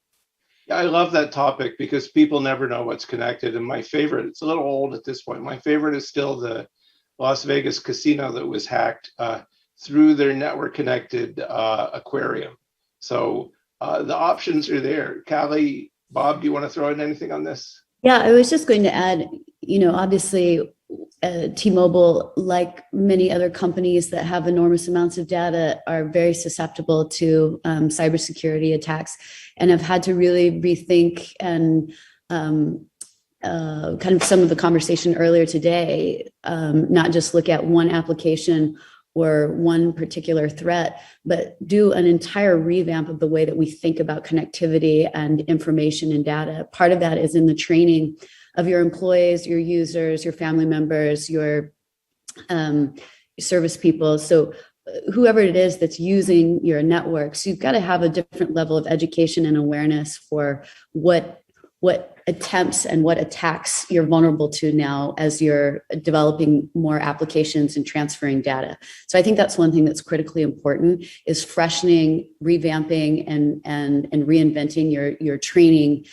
Yeah, I love that topic because people never know what's connected. And my favorite, it's a little old at this point, my favorite is still the Las Vegas casino that was hacked through their network connected aquarium. So the options are there. Callie, Bob, do you want to throw in anything on this? Yeah, I was just going to add, obviously T-Mobile, like many other companies that have enormous amounts of data, are very susceptible to cybersecurity attacks and have had to really rethink and kind of some of the conversation earlier today, not just look at one application or one particular threat, but do an entire revamp of the way that we think about connectivity and information and data. Part of that is in the training of your employees, your users, your family members, your service people. So whoever it is that's using your networks, you've got to have a different level of education and awareness for what attempts and what attacks you're vulnerable to now as you're developing more applications and transferring data. So I think that's one thing that's critically important, is freshening, revamping, and reinventing your training,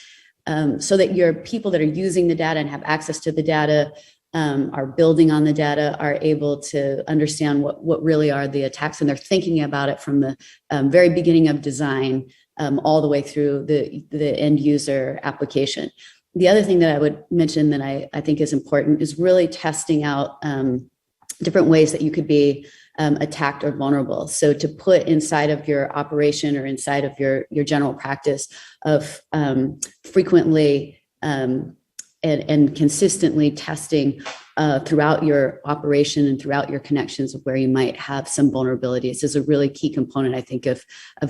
so that your people that are using the data and have access to the data, are building on the data, are able to understand what really are the attacks, and they're thinking about it from the very beginning of design all the way through the end user application. The other thing that I would mention that I think is important is really testing out different ways that you could be attacked or vulnerable. So to put inside of your operation or inside of your general practice of frequently and consistently testing throughout your operation and throughout your connections of where you might have some vulnerabilities is a really key component, I think, of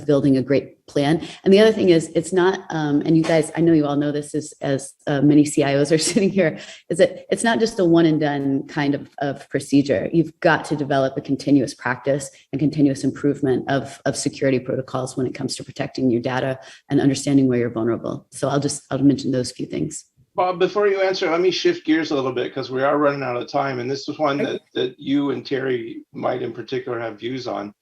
building a great plan. And the other thing is, it's not, and you guys, I know you all know this as many CIOs are sitting here, is that it's not just a one and done kind of procedure. You've got to develop a continuous practice and continuous improvement of security protocols when it comes to protecting your data and understanding where you're vulnerable. So I'll mention those few things. Bob, before you answer, let me shift gears a little bit because we are running out of time. And this is one that you and Terry might in particular have views on.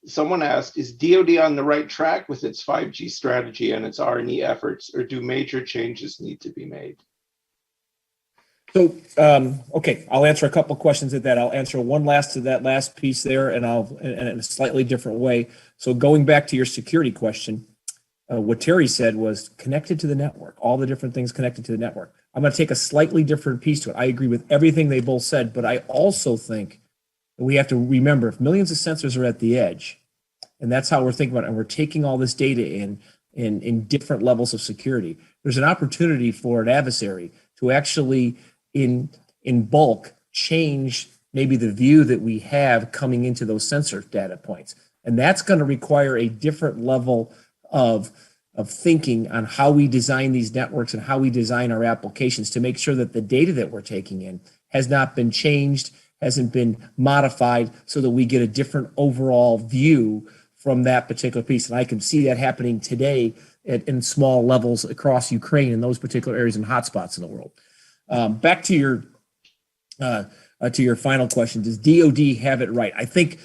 Someone asked, is DoD on the right track with its 5G strategy and its R&E efforts, or do major changes need to be made? So, okay, I'll answer a couple questions at that. I'll answer one last to that last piece there, and in a slightly different way. So going back to your security question, what Terry said was connected to the network, all the different things connected to the network. I'm going to take a slightly different piece to it. I agree with everything they both said, but I also think that we have to remember, if millions of sensors are at the edge, and that's how we're thinking about it, and we're taking all this data in different levels of security, there's an opportunity for an adversary to actually in bulk change maybe the view that we have coming into those sensor data points. And that's going to require a different level of thinking on how we design these networks and how we design our applications to make sure that the data that we're taking in has not been changed, hasn't been modified, so that we get a different overall view from that particular piece. And I can see that happening today in small levels across Ukraine in those particular areas and hotspots in the world. Back to your final question, does DoD have it right? I think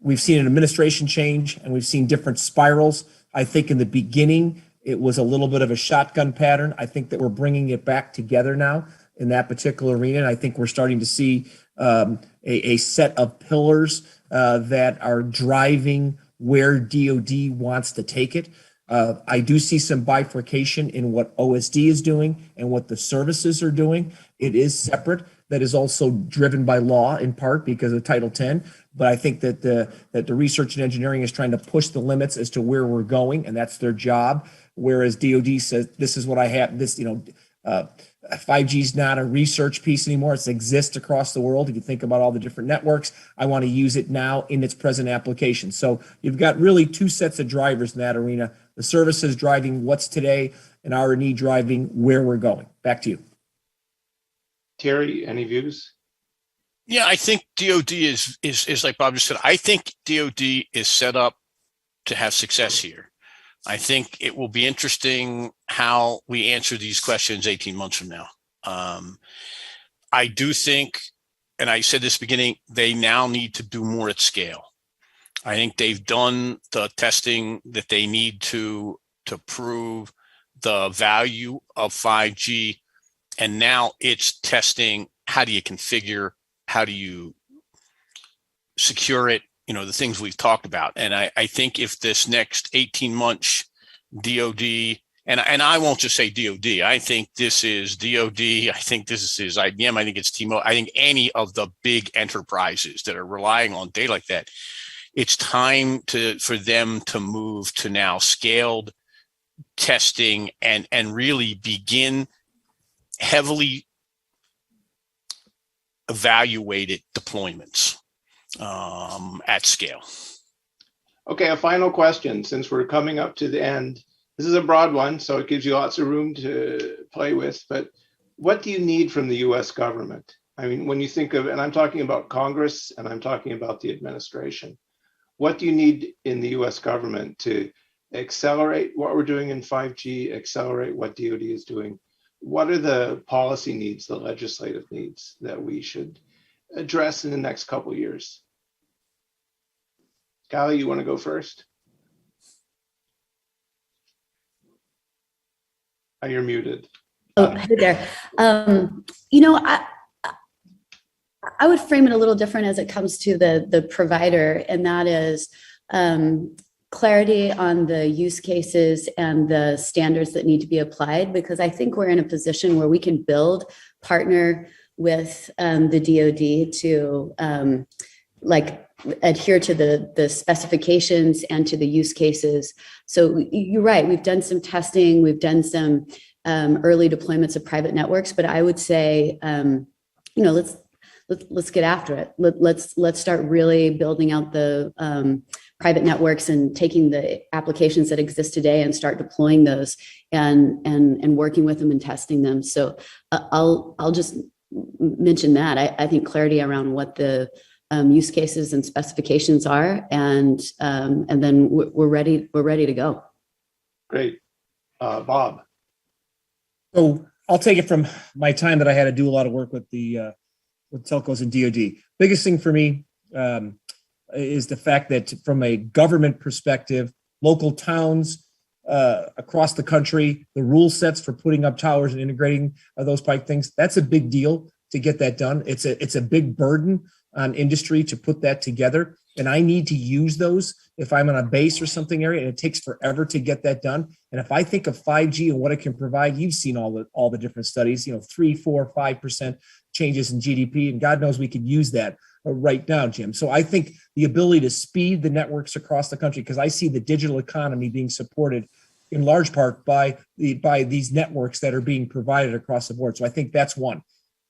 we've seen an administration change and we've seen different spirals. I think in the beginning, it was a little bit of a shotgun pattern. I think that we're bringing it back together now in that particular arena. And I think we're starting to see a set of pillars that are driving where DoD wants to take it. I do see some bifurcation in what OSD is doing and what the services are doing. It is separate. That is also driven by law in part because of Title 10. But I think that the research and engineering is trying to push the limits as to where we're going, and that's their job. Whereas DoD says, this is what I have. 5G is not a research piece anymore. It exists across the world. If you think about all the different networks, I want to use it now in its present application. So you've got really two sets of drivers in that arena. The services driving what's today and R&E driving where we're going. Back to you. Terry, any views? Yeah, I think DoD is like Bob just said. I think DoD is set up to have success here. I think it will be interesting how we answer these questions 18 months from now. I do think, and I said this beginning, they now need to do more at scale. I think they've done the testing that they need to prove the value of 5G. And now it's testing, how do you configure, how do you secure it, the things we've talked about. And I think if this next 18 months DoD, and I won't just say DoD, I think this is DoD, I think this is IBM, I think it's T-Mobile, I think any of the big enterprises that are relying on data like that, it's time for them to move to now scaled testing and really begin heavily evaluated deployments at scale. Okay, a final question, since we're coming up to the end. This is a broad one, so it gives you lots of room to play with, but what do you need from the US government? I mean, when you think of, and I'm talking about Congress and I'm talking about the administration, what do you need in the US government to accelerate what we're doing in 5G, accelerate what DoD is doing? What are the policy needs, the legislative needs that we should address in the next couple of years? Callie, you want to go first? Oh, you're muted. Oh, hey there. I would frame it a little different as it comes to the provider, and that is clarity on the use cases and the standards that need to be applied, because I think we're in a position where we can partner with the DoD to adhere to the specifications and to the use cases. So you're right, we've done some testing, we've done some early deployments of private networks, but I would say, let's get after it. Let's start really building out the private networks and taking the applications that exist today and start deploying those and working with them and testing them. So I'll just mention that. I think clarity around what the use cases and specifications are, and then we're ready to go. Great. Bob. So I'll take it from my time that I had to do a lot of work with with telcos and DoD. Biggest thing for me is the fact that from a government perspective, local towns across the country, the rule sets for putting up towers and integrating those pipe things, that's a big deal to get that done. It's a big burden on industry to put that together. And I need to use those if I'm on a base or something area, and it takes forever to get that done. And if I think of 5G and what it can provide, you've seen all the different studies, 3, 4, 5% changes in GDP, and God knows we could use that right now, Jim. So I think the ability to speed the networks across the country, because I see the digital economy being supported in large part by these networks that are being provided across the board. So I think that's one.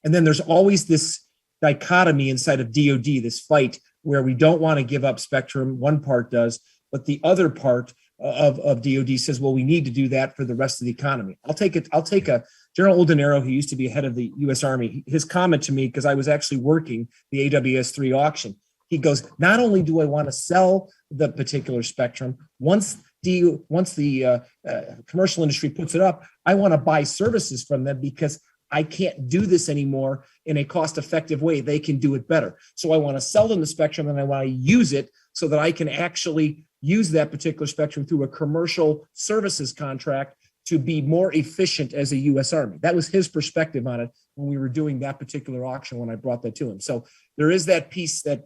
And then there's always this dichotomy inside of DoD, this fight where we don't want to give up spectrum. One part does, but the other part of DoD says, well, we need to do that for the rest of the economy. I'll take a General Oldenaro, who used to be head of the U.S. Army, his comment to me, because I was actually working the AWS-3 auction. He goes, not only do I want to sell the particular spectrum, once the commercial industry puts it up, I want to buy services from them because I can't do this anymore in a cost-effective way. They can do it better. So I want to sell them the spectrum and I want to use it so that I can actually use that particular spectrum through a commercial services contract to be more efficient as a U.S. Army. That was his perspective on it when we were doing that particular auction when I brought that to him. So there is that piece, that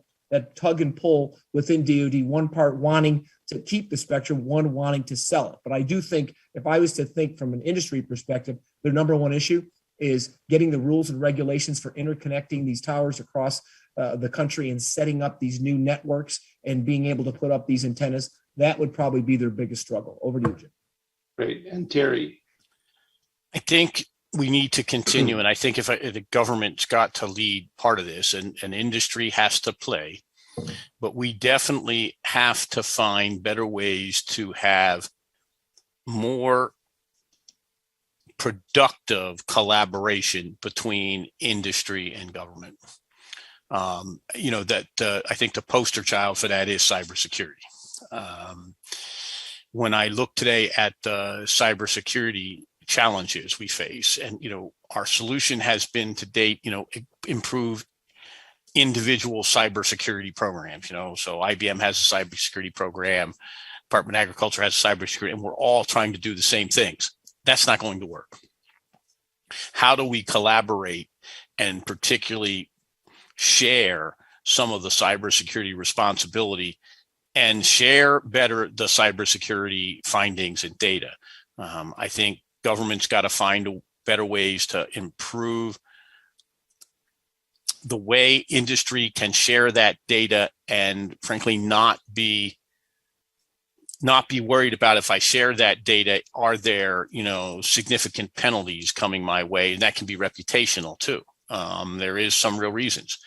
tug and pull within DoD, one part wanting to keep the spectrum, one wanting to sell it. But I do think if I was to think from an industry perspective, their number one issue is getting the rules and regulations for interconnecting these towers across the country and setting up these new networks and being able to put up these antennas. That would probably be their biggest struggle. Over to you, Jim. Great. And Terry? I think we need to continue, and I think if the government's got to lead part of this, and industry has to play, but we definitely have to find better ways to have more productive collaboration between industry and government. I think the poster child for that is cybersecurity. When I look today at the cybersecurity challenges we face, and our solution has been to date, improve individual cybersecurity programs. So IBM has a cybersecurity program, Department of Agriculture has a cybersecurity, and we're all trying to do the same things. That's not going to work. How do we collaborate and particularly share some of the cybersecurity responsibility and share better the cybersecurity findings and data? I think government's got to find better ways to improve the way industry can share that data, and frankly, not be worried about, if I share that data, are there, significant penalties coming my way? And that can be reputational too. There is some real reasons.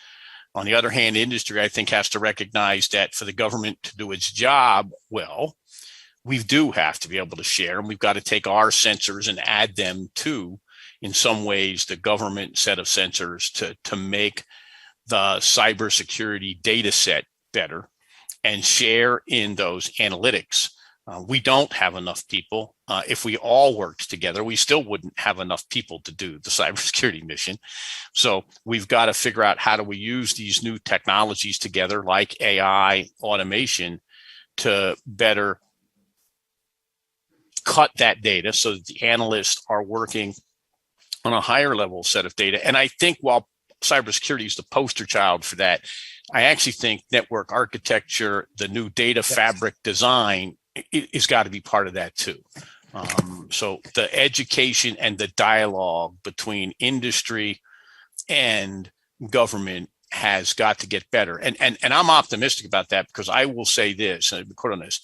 On the other hand, industry, I think, has to recognize that for the government to do its job well, we do have to be able to share, and we've got to take our sensors and add them to, in some ways, the government set of sensors to make the cybersecurity data set better and share in those analytics. We don't have enough people. If we all worked together, we still wouldn't have enough people to do the cybersecurity mission. So we've got to figure out, how do we use these new technologies together, like AI, automation, to better cut that data so that the analysts are working on a higher level set of data. And I think while cybersecurity is the poster child for that, I actually think network architecture, the new data fabric design, is got to be part of that too. So the education and the dialogue between industry and government has got to get better. And I'm optimistic about that, because I will say this, and I record on this: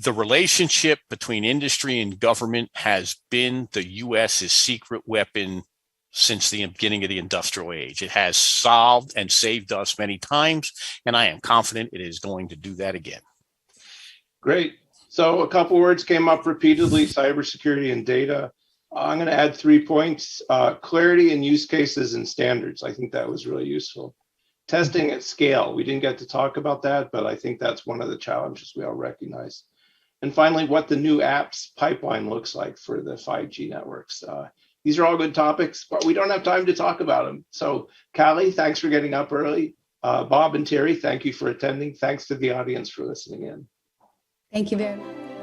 the relationship between industry and government has been the U.S.'s secret weapon since the beginning of the industrial age. It has solved and saved us many times, and I am confident it is going to do that again. Great. So a couple words came up repeatedly: cybersecurity and data. I'm going to add 3 points. Clarity in use cases and standards. I think that was really useful. Testing at scale. We didn't get to talk about that, but I think that's one of the challenges we all recognize. And finally, what the new apps pipeline looks like for the 5G networks. These are all good topics, but we don't have time to talk about them. So Callie, thanks for getting up early. Bob and Terry, thank you for attending. Thanks to the audience for listening in. Thank you very much.